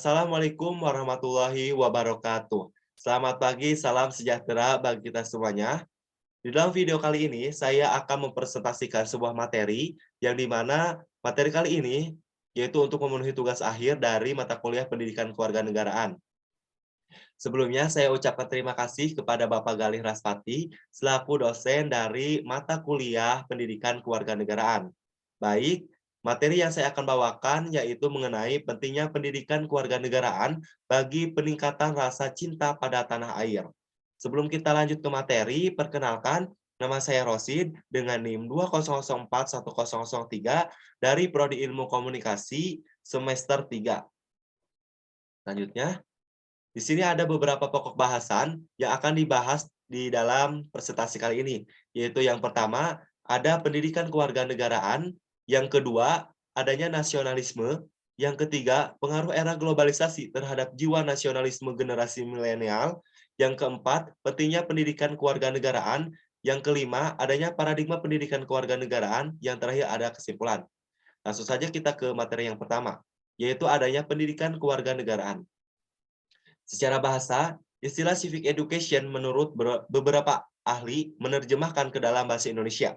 Assalamualaikum warahmatullahi wabarakatuh. Selamat pagi, salam sejahtera bagi kita semuanya. Di dalam video kali ini, saya akan mempresentasikan sebuah materi yang dimana materi kali ini yaitu untuk memenuhi tugas akhir dari mata kuliah Pendidikan Kewarganegaraan. Sebelumnya, saya ucapkan terima kasih kepada Bapak Galih Raspati selaku dosen dari mata kuliah Pendidikan Kewarganegaraan. Baik, materi yang saya akan bawakan yaitu mengenai pentingnya pendidikan kewarganegaraan bagi peningkatan rasa cinta pada tanah air. Sebelum kita lanjut ke materi, perkenalkan nama saya Rosid dengan NIM 2004103 dari Prodi Ilmu Komunikasi semester 3. Selanjutnya, di sini ada beberapa pokok bahasan yang akan dibahas di dalam presentasi kali ini, yaitu yang pertama, ada pendidikan kewarganegaraan, yang kedua, adanya nasionalisme, yang ketiga, pengaruh era globalisasi terhadap jiwa nasionalisme generasi milenial, yang keempat, pentingnya pendidikan kewarganegaraan, yang kelima, adanya paradigma pendidikan kewarganegaraan, yang terakhir ada kesimpulan. Langsung saja kita ke materi yang pertama, yaitu adanya pendidikan kewarganegaraan. Secara bahasa, istilah civic education menurut beberapa ahli menerjemahkan ke dalam bahasa Indonesia,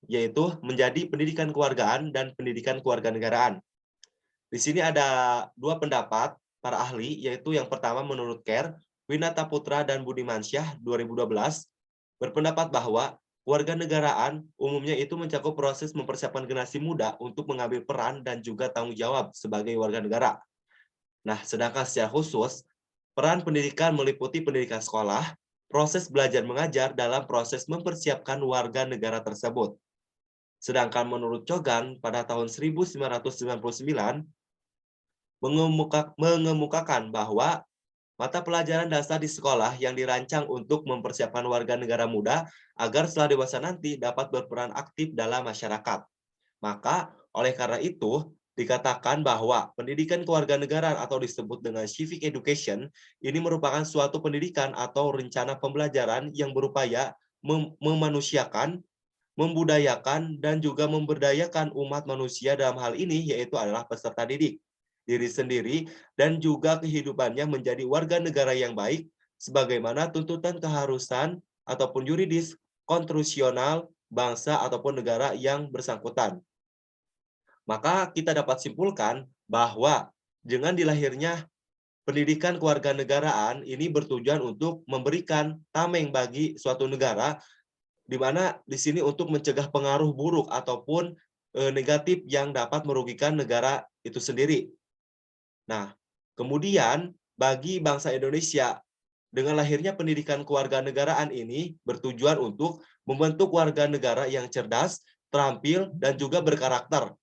yaitu menjadi pendidikan kewargaan dan pendidikan kewarganegaraan. Di sini ada dua pendapat para ahli, yaitu yang pertama menurut Kerr, Winata Putra dan Budimansyah 2012, berpendapat bahwa kewarganegaraan umumnya itu mencakup proses mempersiapkan generasi muda untuk mengambil peran dan juga tanggung jawab sebagai warga negara. Nah, sedangkan secara khusus, peran pendidikan meliputi pendidikan sekolah, proses belajar mengajar dalam proses mempersiapkan warga negara tersebut. Sedangkan menurut Cogan pada tahun 1999 mengemukakan bahwa mata pelajaran dasar di sekolah yang dirancang untuk mempersiapkan warga negara muda agar setelah dewasa nanti dapat berperan aktif dalam masyarakat. Maka, oleh karena itu, dikatakan bahwa pendidikan kewarganegaraan atau disebut dengan civic education ini merupakan suatu pendidikan atau rencana pembelajaran yang berupaya memanusiakan, membudayakan, dan juga memberdayakan umat manusia dalam hal ini yaitu adalah peserta didik, diri sendiri, dan juga kehidupannya menjadi warga negara yang baik sebagaimana tuntutan keharusan ataupun yuridis konstitusional bangsa ataupun negara yang bersangkutan. Maka kita dapat simpulkan bahwa dengan dilahirnya pendidikan kewarganegaraan ini bertujuan untuk memberikan tameng bagi suatu negara, di mana di sini untuk mencegah pengaruh buruk ataupun negatif yang dapat merugikan negara itu sendiri. Nah, kemudian bagi bangsa Indonesia, dengan lahirnya pendidikan kewarganegaraan ini bertujuan untuk membentuk warga negara yang cerdas, terampil, dan juga berkarakter,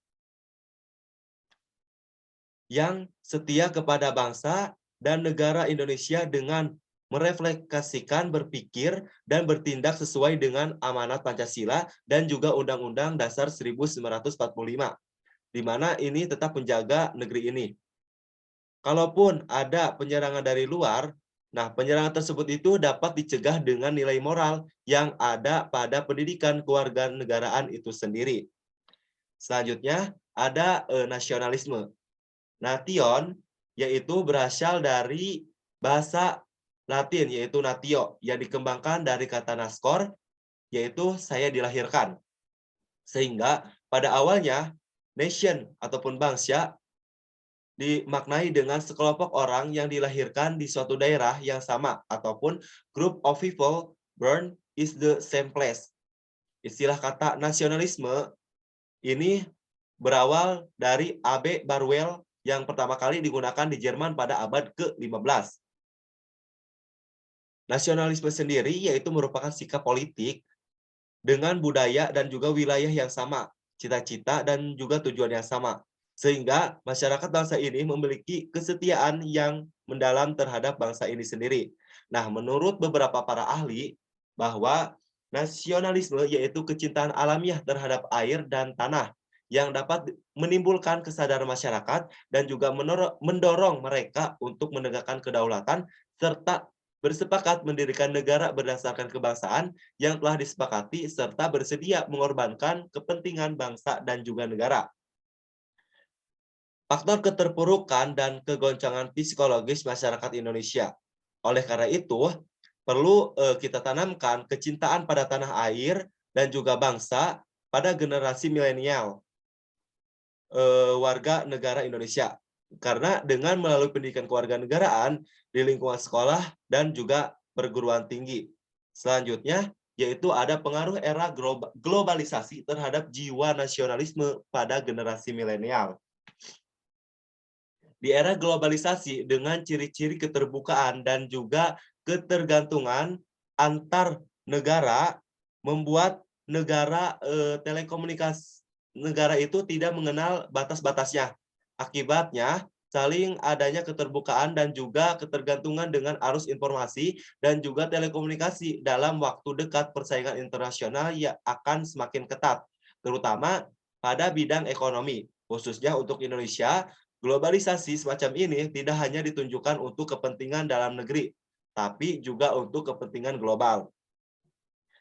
yang setia kepada bangsa dan negara Indonesia dengan merefleksikan, berpikir, dan bertindak sesuai dengan amanat Pancasila dan juga Undang-Undang Dasar 1945, di mana ini tetap menjaga negeri ini. Kalaupun ada penyerangan dari luar, nah penyerangan tersebut itu dapat dicegah dengan nilai moral yang ada pada pendidikan kewarganegaraan itu sendiri. Selanjutnya ada nasionalisme. Nation yaitu berasal dari bahasa Latin yaitu natio yang dikembangkan dari kata naskor yaitu saya dilahirkan. Sehingga pada awalnya nation ataupun bangsa dimaknai dengan sekelompok orang yang dilahirkan di suatu daerah yang sama ataupun group of people born is the same place. Istilah kata nasionalisme ini berawal dari A.B. Barwell yang pertama kali digunakan di Jerman pada abad ke-15. Nasionalisme sendiri yaitu merupakan sikap politik dengan budaya dan juga wilayah yang sama, cita-cita dan juga tujuan yang sama. Sehingga masyarakat bangsa ini memiliki kesetiaan yang mendalam terhadap bangsa ini sendiri. Nah, menurut beberapa para ahli, bahwa nasionalisme yaitu kecintaan alamiah terhadap air dan tanah yang dapat menimbulkan kesadaran masyarakat dan juga mendorong mereka untuk menegakkan kedaulatan serta bersepakat mendirikan negara berdasarkan kebangsaan yang telah disepakati serta bersedia mengorbankan kepentingan bangsa dan juga negara. faktor keterpurukan dan kegoncangan psikologis masyarakat Indonesia. Oleh karena itu, perlu kita tanamkan kecintaan pada tanah air dan juga bangsa pada generasi milenial warga negara Indonesia. Karena dengan melalui pendidikan kewarganegaraan di lingkungan sekolah dan juga perguruan tinggi. Selanjutnya, yaitu ada pengaruh era globalisasi terhadap jiwa nasionalisme pada generasi milenial. Di era globalisasi dengan ciri-ciri keterbukaan dan juga ketergantungan antar negara membuat negara itu tidak mengenal batas-batasnya. Akibatnya, saling adanya keterbukaan dan juga ketergantungan dengan arus informasi dan juga telekomunikasi dalam waktu dekat persaingan internasional yang akan semakin ketat, terutama pada bidang ekonomi. Khususnya untuk Indonesia, globalisasi semacam ini tidak hanya ditunjukkan untuk kepentingan dalam negeri, tapi juga untuk kepentingan global.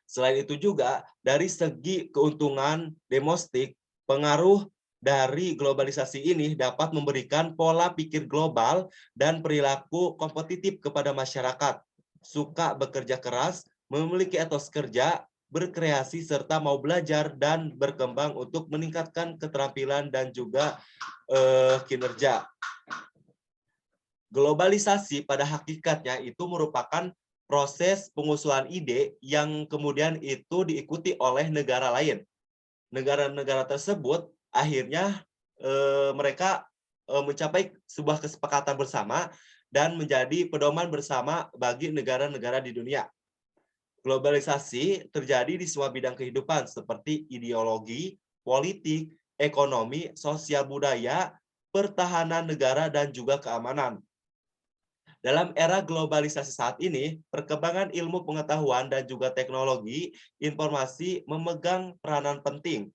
Selain itu juga, dari segi keuntungan domestik, pengaruh dari globalisasi ini dapat memberikan pola pikir global dan perilaku kompetitif kepada masyarakat. Suka bekerja keras, memiliki etos kerja, berkreasi, serta mau belajar dan berkembang untuk meningkatkan keterampilan dan juga kinerja. Globalisasi pada hakikatnya itu merupakan proses pengusulan ide yang kemudian itu diikuti oleh negara lain. Negara-negara tersebut akhirnya mereka mencapai sebuah kesepakatan bersama dan menjadi pedoman bersama bagi negara-negara di dunia. Globalisasi terjadi di semua bidang kehidupan seperti ideologi, politik, ekonomi, sosial budaya, pertahanan negara, dan juga keamanan. Dalam era globalisasi saat ini, perkembangan ilmu pengetahuan dan juga teknologi informasi memegang peranan penting.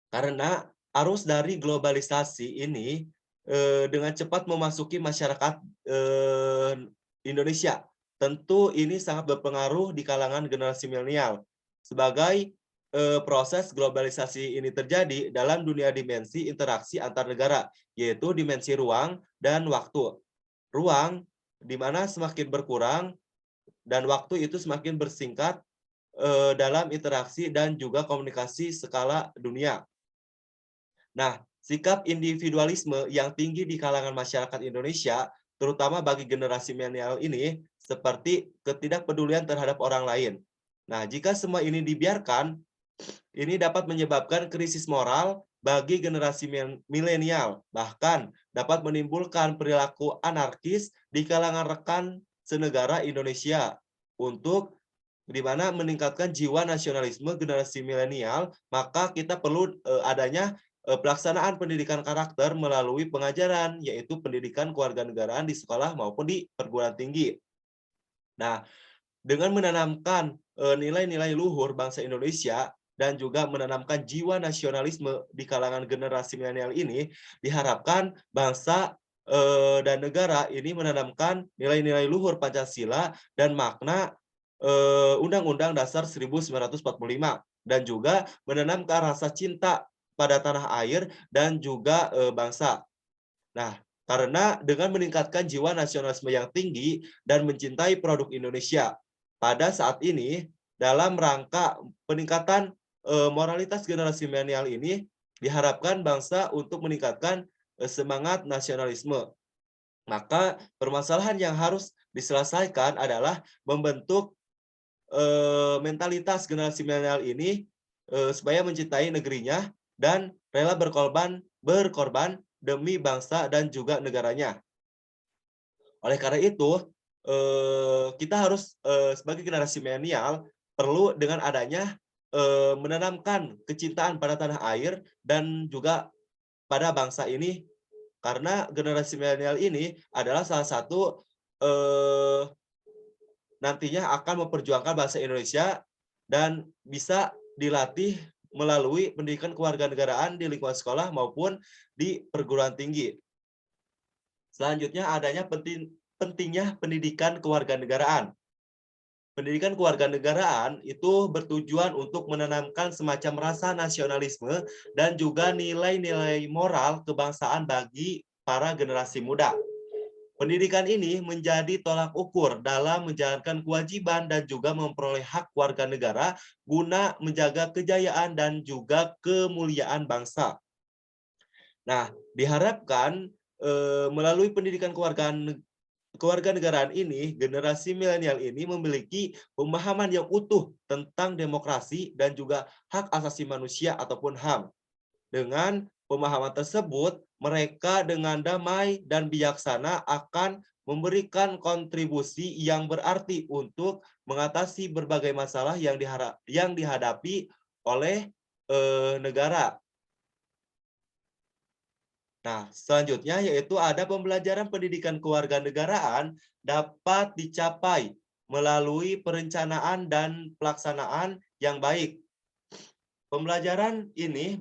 Karena arus dari globalisasi ini dengan cepat memasuki masyarakat Indonesia. Tentu ini sangat berpengaruh di kalangan generasi milenial. Sebagai proses globalisasi ini terjadi dalam dunia dimensi interaksi antar negara, yaitu dimensi ruang dan waktu. Ruang di mana semakin berkurang dan waktu itu semakin bersingkat dalam interaksi dan juga komunikasi skala dunia. Nah, sikap individualisme yang tinggi di kalangan masyarakat Indonesia, terutama bagi generasi milenial ini, seperti ketidakpedulian terhadap orang lain. Nah, jika semua ini dibiarkan, ini dapat menyebabkan krisis moral bagi generasi milenial, bahkan dapat menimbulkan perilaku anarkis di kalangan rekan senegara Indonesia untuk di mana meningkatkan jiwa nasionalisme generasi milenial, maka kita perlu adanya pelaksanaan pendidikan karakter melalui pengajaran, yaitu pendidikan kewarganegaraan di sekolah maupun di perguruan tinggi. Nah, dengan menanamkan nilai-nilai luhur bangsa Indonesia dan juga menanamkan jiwa nasionalisme di kalangan generasi milenial ini, diharapkan bangsa dan negara ini menanamkan nilai-nilai luhur Pancasila dan makna Undang-Undang Dasar 1945 dan juga menanamkan rasa cinta pada tanah air dan juga bangsa. Nah, karena dengan meningkatkan jiwa nasionalisme yang tinggi dan mencintai produk Indonesia, pada saat ini dalam rangka peningkatan moralitas generasi milenial ini diharapkan bangsa untuk meningkatkan semangat nasionalisme. Maka permasalahan yang harus diselesaikan adalah membentuk mentalitas generasi milenial ini supaya mencintai negerinya dan rela berkorban demi bangsa dan juga negaranya. Oleh karena itu, kita harus sebagai generasi milenial perlu dengan adanya menanamkan kecintaan pada tanah air dan juga pada bangsa ini, karena generasi milenial ini adalah salah satu nantinya akan memperjuangkan bahasa Indonesia dan bisa dilatih melalui pendidikan kewarganegaraan di lingkungan sekolah maupun di perguruan tinggi. Selanjutnya adanya pentingnya pendidikan kewarganegaraan. Pendidikan kewarganegaraan itu bertujuan untuk menanamkan semacam rasa nasionalisme dan juga nilai-nilai moral kebangsaan bagi para generasi muda. Pendidikan ini menjadi tolak ukur dalam menjalankan kewajiban dan juga memperoleh hak warga negara guna menjaga kejayaan dan juga kemuliaan bangsa. Nah, diharapkan melalui pendidikan kewarganegaraan ini, generasi milenial ini memiliki pemahaman yang utuh tentang demokrasi dan juga hak asasi manusia ataupun HAM. Dengan pemahaman tersebut, mereka dengan damai dan bijaksana akan memberikan kontribusi yang berarti untuk mengatasi berbagai masalah yang dihadapi oleh negara. Nah, selanjutnya yaitu ada pembelajaran pendidikan kewarganegaraan dapat dicapai melalui perencanaan dan pelaksanaan yang baik. Pembelajaran ini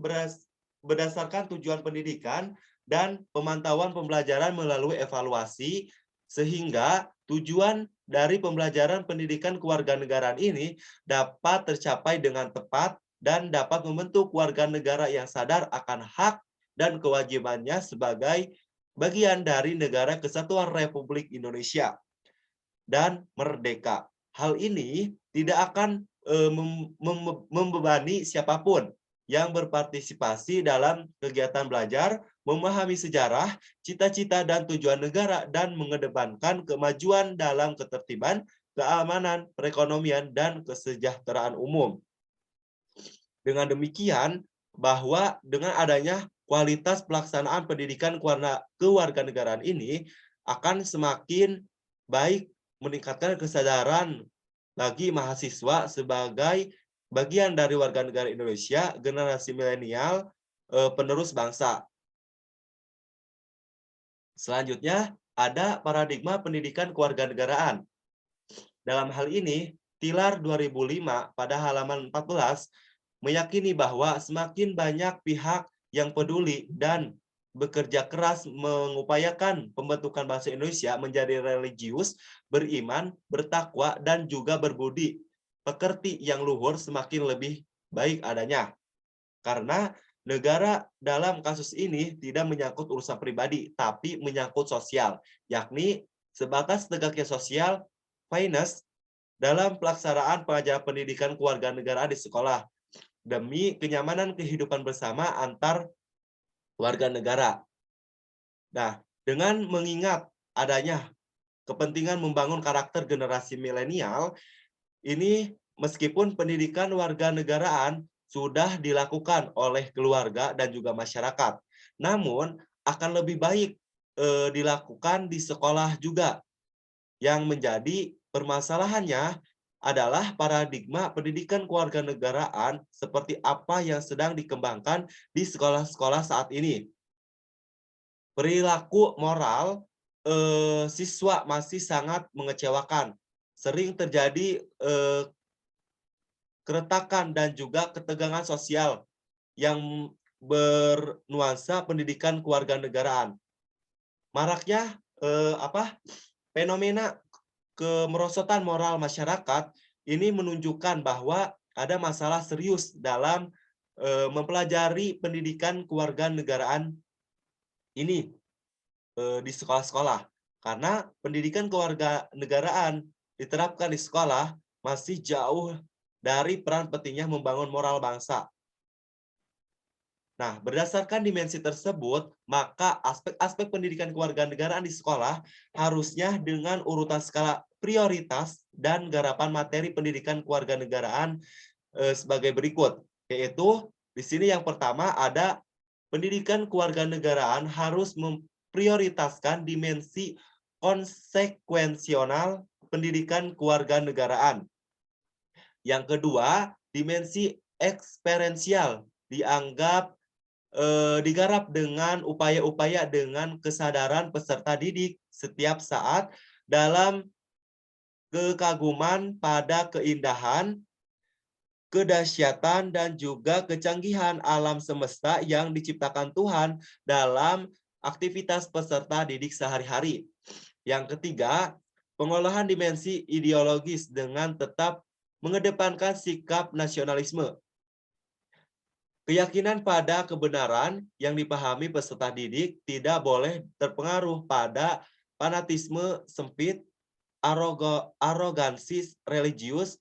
berdasarkan tujuan pendidikan dan pemantauan pembelajaran melalui evaluasi, sehingga tujuan dari pembelajaran pendidikan kewarganegaraan ini dapat tercapai dengan tepat dan dapat membentuk warga negara yang sadar akan hak dan kewajibannya sebagai bagian dari Negara Kesatuan Republik Indonesia dan merdeka. Hal ini tidak akan membebani siapapun yang berpartisipasi dalam kegiatan belajar, memahami sejarah, cita-cita dan tujuan negara, dan mengedepankan kemajuan dalam ketertiban, keamanan, perekonomian, dan kesejahteraan umum. Dengan demikian, bahwa dengan adanya kualitas pelaksanaan pendidikan kewarganegaraan ini akan semakin baik meningkatkan kesadaran bagi mahasiswa sebagai bagian dari warga negara Indonesia, generasi milenial, penerus bangsa. Selanjutnya, ada paradigma pendidikan kewarganegaraan. Dalam hal ini, Tilar 2005 pada halaman 14 meyakini bahwa semakin banyak pihak yang peduli dan bekerja keras mengupayakan pembentukan bangsa Indonesia menjadi religius, beriman, bertakwa, dan juga berbudi pekerti yang luhur semakin lebih baik adanya. Karena negara dalam kasus ini tidak menyangkut urusan pribadi, tapi menyangkut sosial, yakni sebatas tegaknya sosial, fairness, dalam pelaksanaan pengajaran pendidikan kewarganegaraan di sekolah demi kenyamanan kehidupan bersama antar warga negara. Nah, dengan mengingat adanya kepentingan membangun karakter generasi milenial, ini meskipun pendidikan warga negaraan sudah dilakukan oleh keluarga dan juga masyarakat, namun akan lebih baik dilakukan di sekolah juga. Yang menjadi permasalahannya adalah paradigma pendidikan kewarganegaraan seperti apa yang sedang dikembangkan di sekolah-sekolah saat ini. Perilaku moral siswa masih sangat mengecewakan. Sering terjadi keretakan dan juga ketegangan sosial yang bernuansa pendidikan kewarganegaraan. Maraknya fenomena kemerosotan moral masyarakat ini menunjukkan bahwa ada masalah serius dalam mempelajari pendidikan kewarganegaraan ini di sekolah-sekolah. Karena pendidikan kewarganegaraan diterapkan di sekolah masih jauh dari peran pentingnya membangun moral bangsa. Nah, berdasarkan dimensi tersebut, maka aspek-aspek pendidikan kewarganegaraan di sekolah harusnya dengan urutan skala prioritas dan garapan materi pendidikan kewarganegaraan sebagai berikut, yaitu di sini yang pertama ada pendidikan kewarganegaraan harus memprioritaskan dimensi konsekuensional pendidikan kewarganegaraan. Yang kedua, dimensi eksperiensial digarap dengan upaya-upaya dengan kesadaran peserta didik setiap saat dalam kekaguman pada keindahan, kedahsyatan, dan juga kecanggihan alam semesta yang diciptakan Tuhan dalam aktivitas peserta didik sehari-hari. Yang ketiga, pengolahan dimensi ideologis dengan tetap mengedepankan sikap nasionalisme. Keyakinan pada kebenaran yang dipahami peserta didik tidak boleh terpengaruh pada fanatisme sempit, arogansi religius,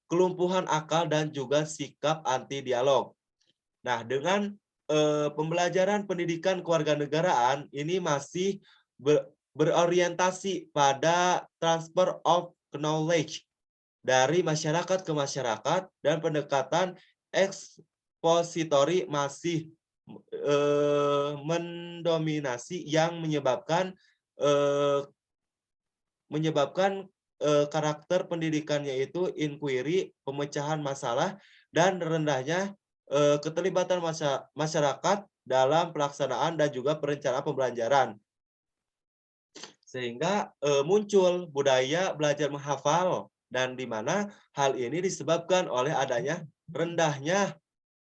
kelumpuhan akal, dan juga sikap anti-dialog. Nah, dengan pembelajaran pendidikan kewarganegaraan ini masih berorientasi pada transfer of knowledge dari masyarakat ke masyarakat, dan pendekatan ekspositori masih mendominasi yang menyebabkan karakter pendidikannya itu inquiry, pemecahan masalah, dan rendahnya keterlibatan masyarakat dalam pelaksanaan dan juga perencanaan pembelajaran. Sehingga muncul budaya belajar menghafal, dan di mana hal ini disebabkan oleh adanya rendahnya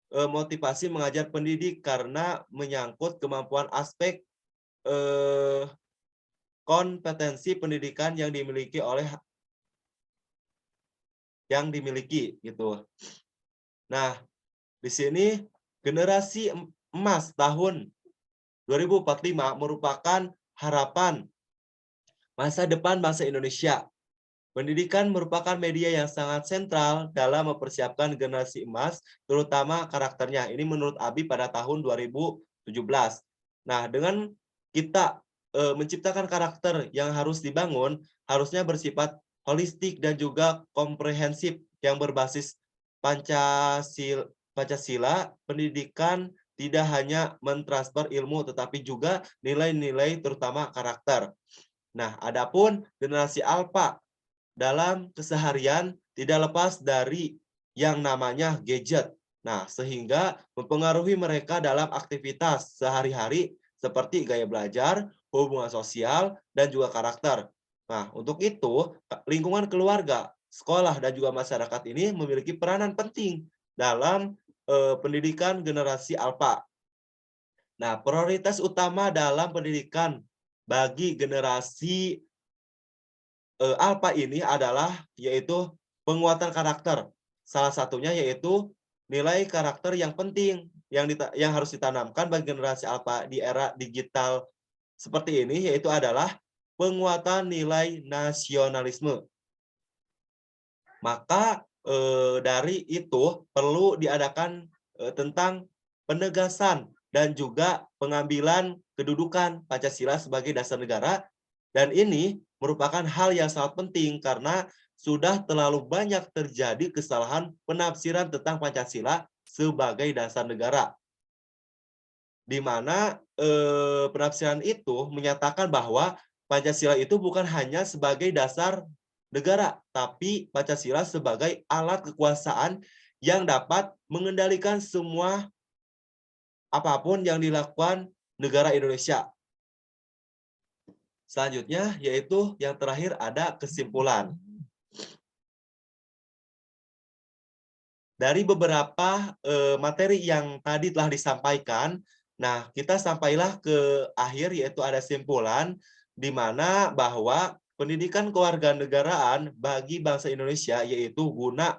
motivasi mengajar pendidik karena menyangkut kemampuan aspek kompetensi pendidikan yang dimiliki gitu. Nah, di sini generasi emas tahun 2045 merupakan harapan masa depan bangsa Indonesia. Pendidikan merupakan media yang sangat sentral dalam mempersiapkan generasi emas, terutama karakternya. Ini menurut Abi pada tahun 2017. Nah, dengan kita menciptakan karakter yang harus dibangun, harusnya bersifat holistik dan juga komprehensif yang berbasis Pancasila. Pendidikan tidak hanya mentransfer ilmu, tetapi juga nilai-nilai terutama karakter. Nah, adapun generasi alfa dalam keseharian tidak lepas dari yang namanya gadget. Nah, sehingga mempengaruhi mereka dalam aktivitas sehari-hari seperti gaya belajar, hubungan sosial, dan juga karakter. Nah, untuk itu, lingkungan keluarga, sekolah, dan juga masyarakat ini memiliki peranan penting dalam pendidikan generasi alfa. Nah, prioritas utama dalam pendidikan bagi generasi alfa ini adalah yaitu penguatan karakter. Salah satunya yaitu nilai karakter yang penting yang harus ditanamkan bagi generasi alfa di era digital seperti ini, yaitu adalah penguatan nilai nasionalisme. Maka dari itu perlu diadakan tentang penegasan dan juga pengambilan kedudukan Pancasila sebagai dasar negara, dan ini merupakan hal yang sangat penting karena sudah terlalu banyak terjadi kesalahan penafsiran tentang Pancasila sebagai dasar negara, di mana penafsiran itu menyatakan bahwa Pancasila itu bukan hanya sebagai dasar negara, tapi Pancasila sebagai alat kekuasaan yang dapat mengendalikan semua apapun yang dilakukan negara Indonesia. Selanjutnya, yaitu yang terakhir ada kesimpulan. Dari beberapa materi yang tadi telah disampaikan, nah kita sampailah ke akhir, yaitu ada kesimpulan di mana bahwa pendidikan kewarganegaraan bagi bangsa Indonesia yaitu guna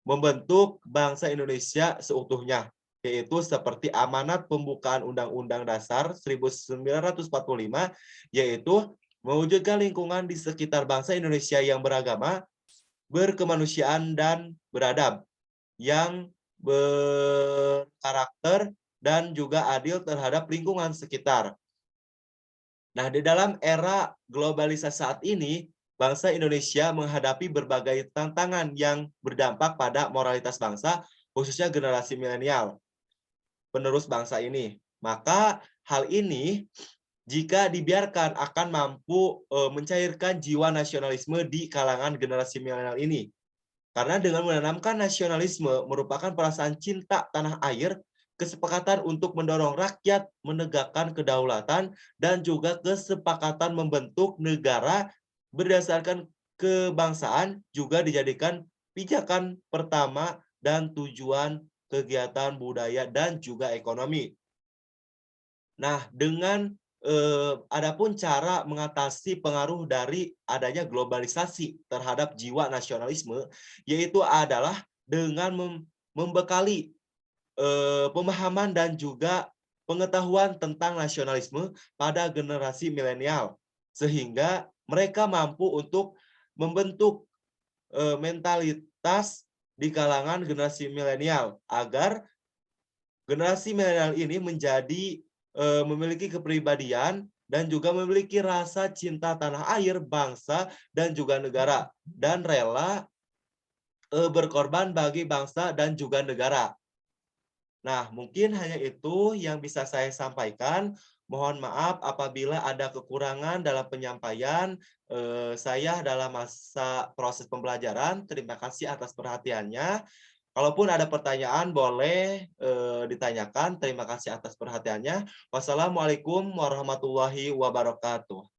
membentuk bangsa Indonesia seutuhnya, yaitu seperti amanat pembukaan Undang-Undang Dasar 1945, yaitu mewujudkan lingkungan di sekitar bangsa Indonesia yang beragama, berkemanusiaan, dan beradab, yang berkarakter dan juga adil terhadap lingkungan sekitar. Nah, di dalam era globalisasi saat ini, bangsa Indonesia menghadapi berbagai tantangan yang berdampak pada moralitas bangsa, khususnya generasi milenial, penerus bangsa ini. Maka hal ini jika dibiarkan akan mampu mencairkan jiwa nasionalisme di kalangan generasi milenial ini. Karena dengan menanamkan nasionalisme merupakan perasaan cinta tanah air, kesepakatan untuk mendorong rakyat menegakkan kedaulatan, dan juga kesepakatan membentuk negara berdasarkan kebangsaan juga dijadikan pijakan pertama dan tujuan kegiatan budaya dan juga ekonomi. Nah, dengan adapun cara mengatasi pengaruh dari adanya globalisasi terhadap jiwa nasionalisme, yaitu adalah dengan membekali pemahaman dan juga pengetahuan tentang nasionalisme pada generasi milenial, sehingga mereka mampu untuk membentuk mentalitas di kalangan generasi milenial agar generasi milenial ini menjadi memiliki kepribadian dan juga memiliki rasa cinta tanah air, bangsa, dan juga negara, dan rela berkorban bagi bangsa dan juga negara. Nah, mungkin hanya itu yang bisa saya sampaikan. Mohon maaf apabila ada kekurangan dalam penyampaian saya dalam masa proses pembelajaran. Terima kasih atas perhatiannya. Kalaupun ada pertanyaan boleh ditanyakan. Terima kasih atas perhatiannya. Wassalamualaikum warahmatullahi wabarakatuh.